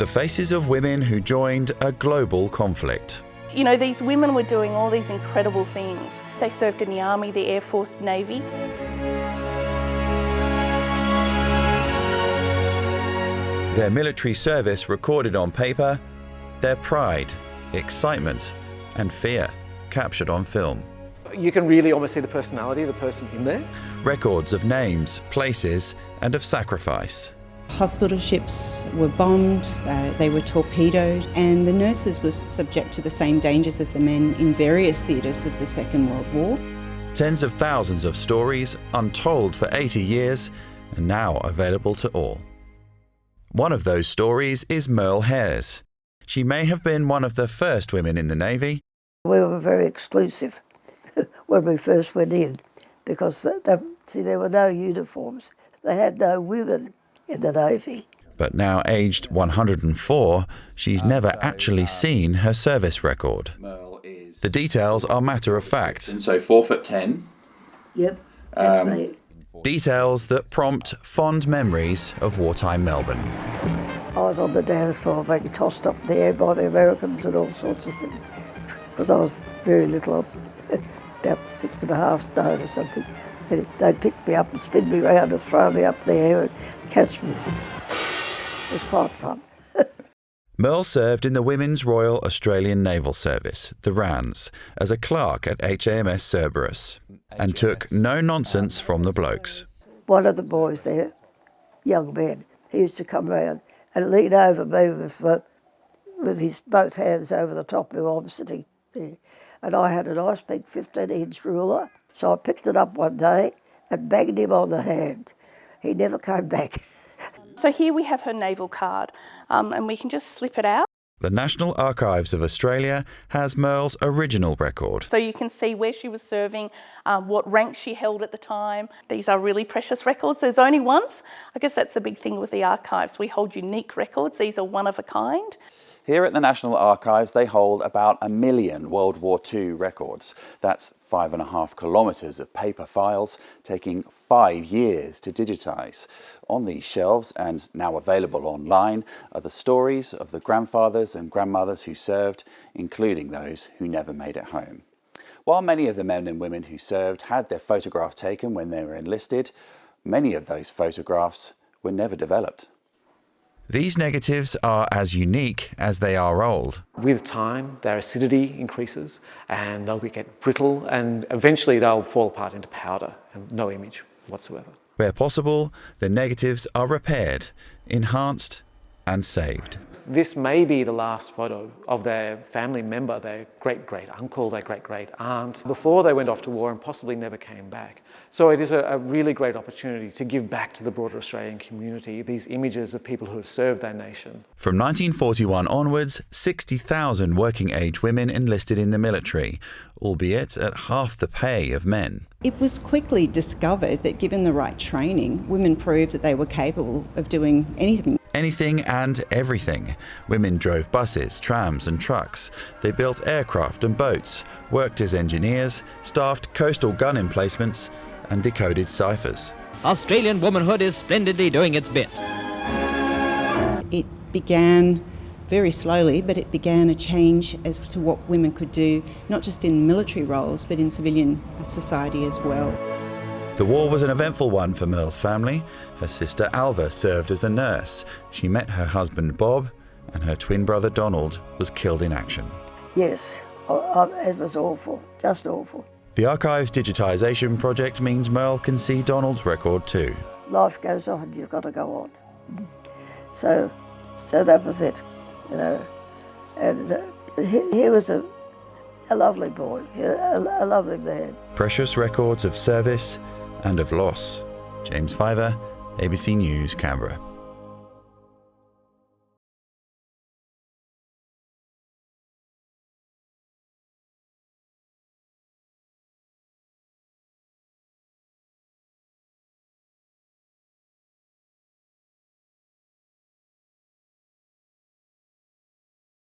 The faces of women who joined a global conflict. You know, these women were doing all these incredible things. They served in the Army, the Air Force, the Navy. Their military service recorded on paper, their pride, excitement and fear captured on film. You can really almost see the personality of the person in there. Records of names, places and of sacrifice. Hospital ships were bombed, they were torpedoed, and the nurses were subject to the same dangers as the men in various theatres of the Second World War. Tens of thousands of stories, untold for 80 years, and now available to all. One of those stories is Merle Hare's. She may have been one of the first women in the Navy. We were very exclusive when we first went in, because there were no uniforms. They had no women in the Navy. But now aged 104, she's never actually seen her service record. The details are matter of fact. And so 4'10". Yep, that's me. Details that prompt fond memories of wartime Melbourne. I was on the dance floor being tossed up there by the Americans and all sorts of things, because I was very little, about 6.5 stone or something. And they'd pick me up and spin me around and throw me up there and catch me. It was quite fun. Merle served in the Women's Royal Australian Naval Service, the RANS, as a clerk at HMS Cerberus, and took no nonsense from the blokes. One of the boys there, young man, he used to come round and lean over me with his both hands over the top of where I'm sitting there. And I had a nice big 15-inch ruler, so I picked it up one day and banged him on the hand. He never came back. So here we have her naval card, and we can just slip it out. The National Archives of Australia has Merle's original record. So you can see where she was serving, what rank she held at the time. These are really precious records. There's only ones. I guess that's the big thing with the archives. We hold unique records. These are one of a kind. Here at the National Archives, they hold about 1 million World War II records. That's 5.5 kilometres of paper files, taking 5 years to digitise. On these shelves, and now available online, are the stories of the grandfathers and grandmothers who served, including those who never made it home. While many of the men and women who served had their photographs taken when they were enlisted, many of those photographs were never developed. These negatives are as unique as they are old. With time, their acidity increases and they'll get brittle and eventually they'll fall apart into powder and no image whatsoever. Where possible, the negatives are repaired, enhanced and saved. This may be the last photo of their family member, their great-great-uncle, their great-great-aunt, before they went off to war and possibly never came back. So it is a really great opportunity to give back to the broader Australian community these images of people who have served their nation. From 1941 onwards, 60,000 working-age women enlisted in the military, albeit at half the pay of men. It was quickly discovered that given the right training, women proved that they were capable of doing anything. Anything and everything. Women drove buses, trams and trucks. They built aircraft and boats, worked as engineers, staffed coastal gun emplacements and decoded ciphers. Australian womanhood is splendidly doing its bit. It began very slowly, but it began a change as to what women could do, not just in military roles, but in civilian society as well. The war was an eventful one for Merle's family. Her sister Alva served as a nurse. She met her husband Bob, and her twin brother Donald was killed in action. Yes, it was awful, just awful. The Archives digitisation project means Merle can see Donald's record too. Life goes on, you've got to go on. So that was it, you know. And he was a lovely boy, a lovely man. Precious records of service and of loss. James Vyver, ABC News, Canberra.